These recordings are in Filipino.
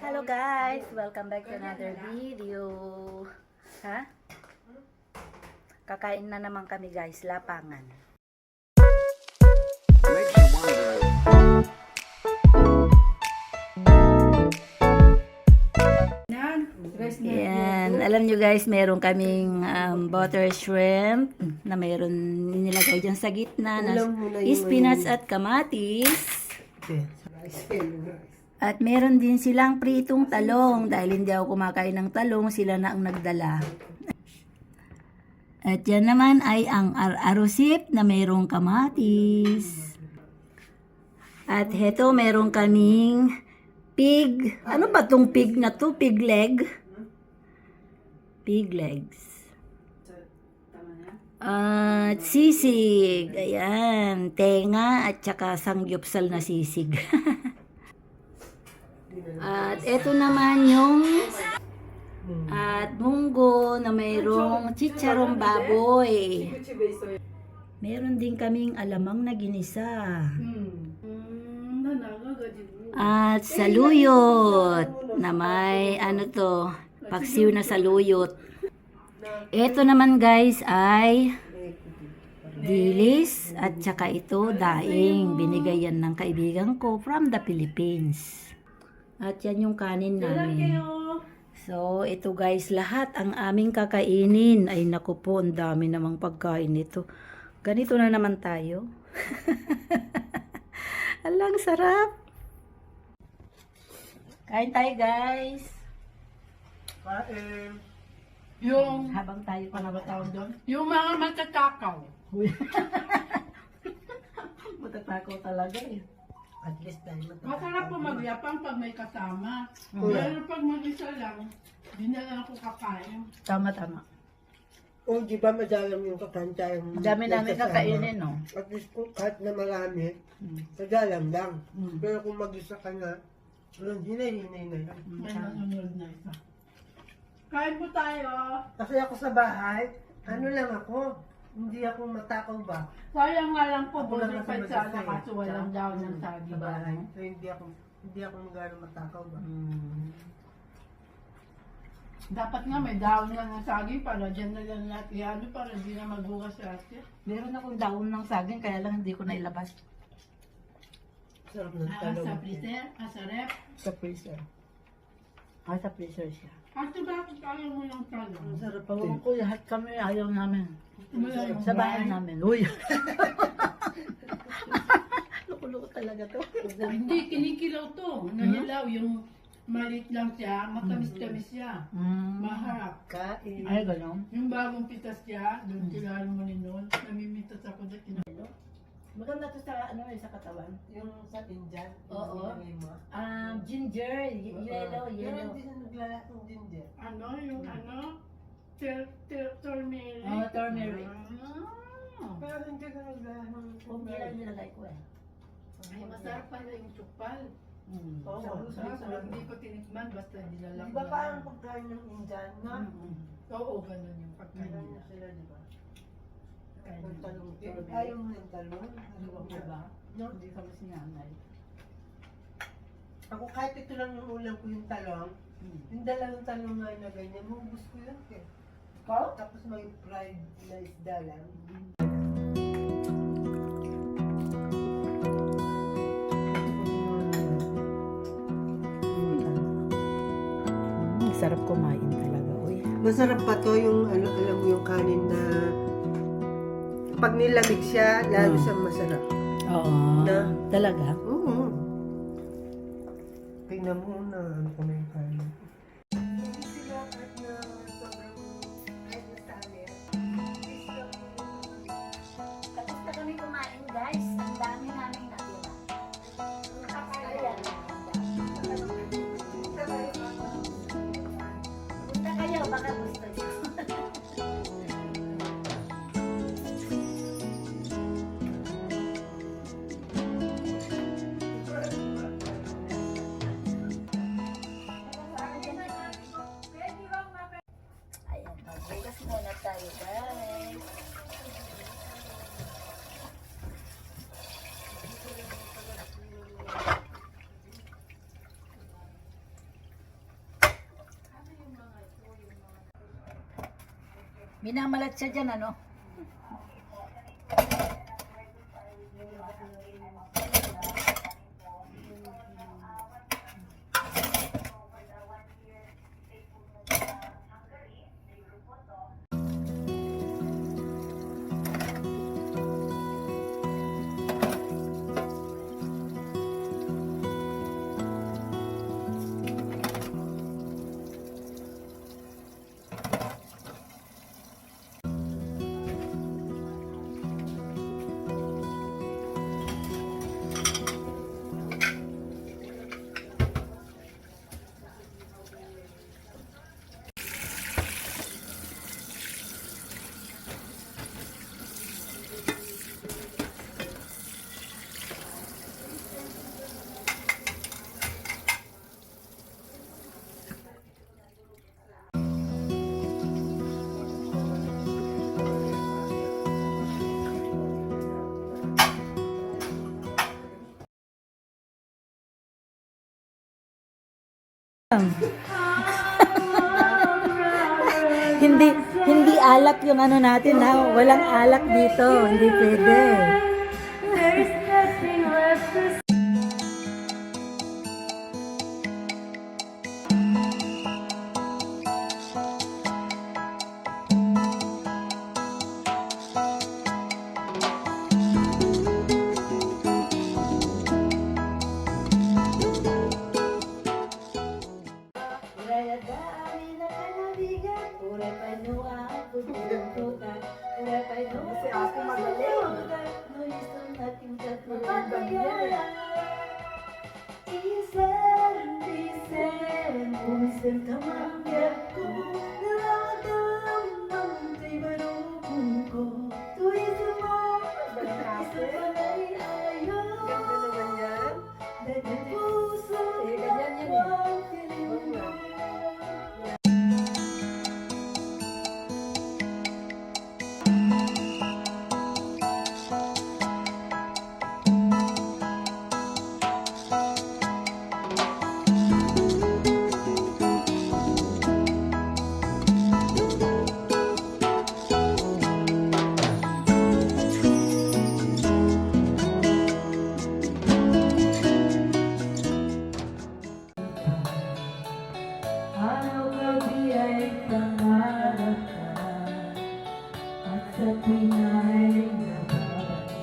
Hello guys! Welcome back to another video. Ha? Kakain na naman kami guys, lapangan. Yan. Alam nyo guys, meron kaming butter shrimp na meron nilagay dyan sa gitna na spinach at kamatis. At meron din silang pritong talong. Dahil hindi ako kumakain ng talong, sila na ang nagdala. At yan naman ay ang arosip na mayroong kamatis. At heto meron kaming pig. Ano ba tong pig na to? Pig leg? Pig legs. At sisig. Ayan. Tenga at saka sangyupsal na sisig. At eto naman yung munggo na mayroong chicharong baboy. Meron din kaming alamang na ginisa. At saluyot na may paksiw na saluyot. Ito naman guys ay dilis at saka ito daing. Binigay yan ng kaibigan ko from the Philippines. At yan yung kanin namin. So ito guys, lahat ang aming kakainin. Ay naku po, ang dami namang pagkain nito. Ganito na naman tayo. Alang sarap. Kain tayo guys. Kain. Yung, Habang tayo pa tawag doon? Yung mga matatakaw. Matatakaw talaga eh. At least tayo Masarap po magyapang pag may kasama. Pero pag mag-isa lang, di na lang ako kakain. Tama. O, di ba madalang yung kakanta yung... Dami namin kasama? kakainin, no? At least kung kahit na marami, madalang lang. Pero kung mag-isa ka na, walang hinay-hinay na lang. May nanunod na isa. Kain po tayo. Kasi ako sa bahay, ano lang ako, hindi ako matakaw ba? Sayang nga lang po, Ako lang bonus kasi pa sana mag-isa eh. kaso walang daw ng Sa saging. bahay. So, hindi ako magano matakaw ba? Dapat nga may daon lang ng saging para dyan na lang lahat iano para di na magbukas sa atin. Meron akong daon ng saging, kaya lang hindi ko nailabas. Sarap ng talong. Sa freezer, sa rep. Sa freezer. Sa freezer siya. Ate, bakit ayaw mo yung Ang talong? sarap Pawang din. ko, lahat kami ayaw namin. Wala yung Sa bahay namin. Uy! Loko-loko talaga to. Hindi, kinikilaw to. Nanilaw, yung maliit lang siya, matamis-tamis siya. Maharap. Kain. Ay, gano'n. Yung bagong pitas siya, doon kilala mo ni noon, namimitas ako na kinalo. Maganda to sa, sa katawan. Yung sa Indian, Oo. yung mo. Ginger, Pero hindi na naglalak ng ginger. Ano, yung ano? Turmeric. Turmeric. Ah. Pero hindi ka naglalak ng Kung kailan nilagay ko eh. Ay, masarap pala yung tsukpal. Oo. Masarap, hindi ko tinikman, basta nilalak Di ba parang pagkain ng Indian na? Oo, ganun yung pagkain Kailan nila. na sila, di ba? Kaya Yung talong. Turmeric. Ayaw mo ng talong? Ano ba Diba? ba? No, hindi kami sinanay. Ako kahit ito lang yung ulam ko yung talong, yung dalawang talong na ganyan, mubus ko yun eh. Ikaw? Tapos may fried na isda lang. Sarap kumain talaga, uy. Masarap pa to yung alam mo yung kanin na pag nilamig siya, lalo siyang masarap. Oo. Na? Talaga? Oo. Tingnan mo na ano ko na yung kanin. Hindi sila kahit na sobrang kahit na salir. Tapos na kami kumain, guys. Ang dami namin natira. Ayan. Punta kayo, baka gusto niyo. Minamalat siya dyan, ano? hindi hindi alak yung ano natin ha. Walang alak dito. Hindi pwede. Araw gabi ay pangarap ka at sa tuwing ay nababasa.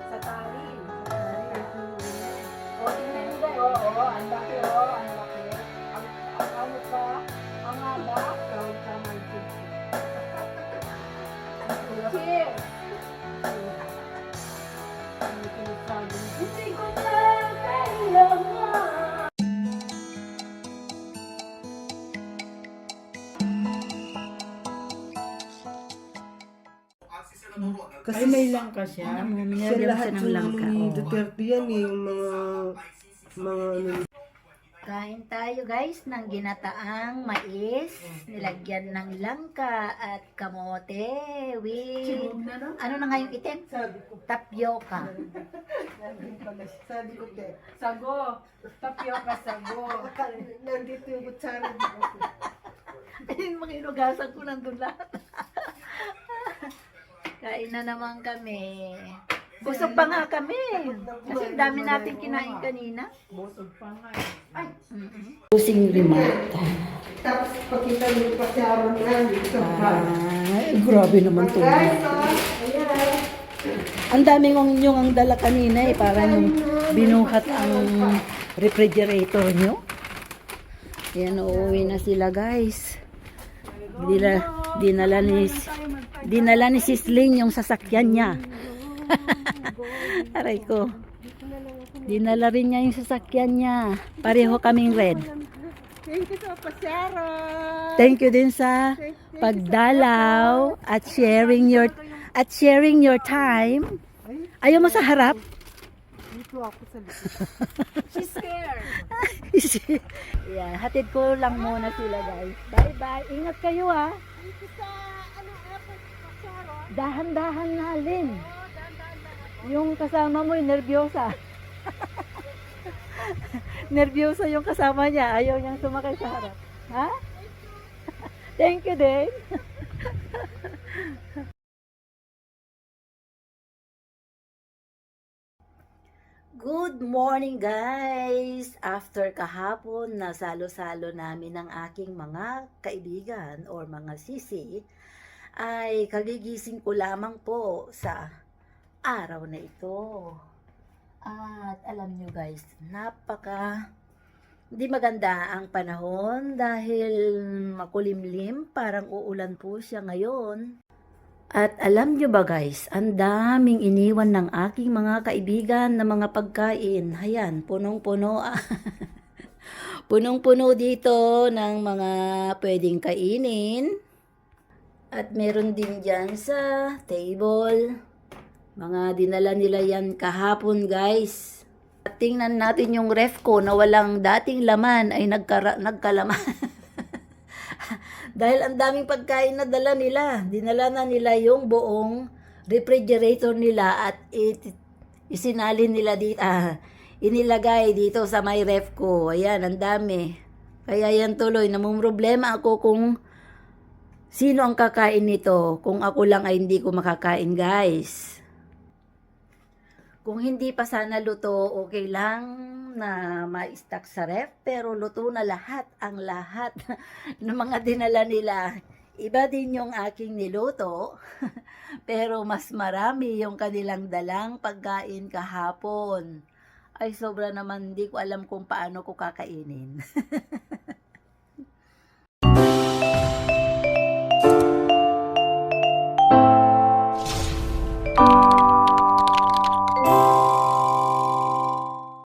Sa tarin. O, tingnan mo ba? Oo, ang laki o, ang laki. Ang ano pa? Ang haba? Proud ka, my Cheers! Hindi ko na kailangan. Kasi Ay, may langka siya. siya Nilagyan lahat siya ng yung langka. ano ni Oo. Duterte yan eh, yung mga ano. Kain tayo guys ng ginataang mais, nilagyan ng langka at kamote with, Na, no? ano na nga yung itim? Sabi ko, Tapioca. sabi ko, te, Sago. Tapioca sago. nandito yung kutsara dito. Ayun, mga inugasan ko nandun lahat. Kain na naman kami. Busog pa nga kami. Kasi ang dami natin kinain kanina. Busog pa nga. Pusing remote. Tapos pakita yung kutsara na dito. Ay, grabe naman to. Guys, ayan. Ang daming yung ang dala kanina eh. Parang binuhat ang refrigerator nyo. Yan, uuwi na sila guys. Dinala ni Sisling yung sasakyan niya. Aray ko. Dinala rin niya yung sasakyan niya. Pareho kaming red. Thank you sa pasyara. Thank you din sa pagdalaw at sharing your time. Ayaw mo sa harap? Dito ako sa likod. She's scared. Yan, hatid ko lang muna sila guys. Bye-bye. Ingat kayo ha. Dito sa, airport, pasyara. Dahan-dahan na Lin. Yung kasama mo, nervyosa. Nervyosa yung kasama niya. Ayaw niyang sumakay sa harap. Ha? Thank you din. Good morning guys! After kahapon na salo-salo namin ng aking mga kaibigan or mga sisi, ay kagigising ko lamang po sa araw na ito. At alam nyo guys, hindi maganda ang panahon dahil makulimlim, parang uulan po siya ngayon. At alam nyo ba guys, ang daming iniwan ng aking mga kaibigan na mga pagkain. Ayan, punong-puno. Punong-puno dito ng mga pwedeng kainin. At meron din dyan sa table. Mga dinala nila yan kahapon guys. At tingnan natin yung ref ko na walang dating laman ay nagkalaman. Dahil ang daming pagkain na dala nila. Dinala na nila yung buong refrigerator nila at isinalin nila dito. Inilagay dito sa may ref ko. Ayan, ang dami. Kaya yan tuloy. Namumroblema ako kung sino ang kakain nito. Kung ako lang ay hindi ko makakain guys. Kung hindi pa sana luto, okay lang na ma-stack sa ref, pero luto na lahat ng mga dinala nila. Iba din yung aking niluto, pero mas marami yung kanilang dalang pagkain kahapon. Ay sobra naman, hindi ko alam kung paano ko kakainin.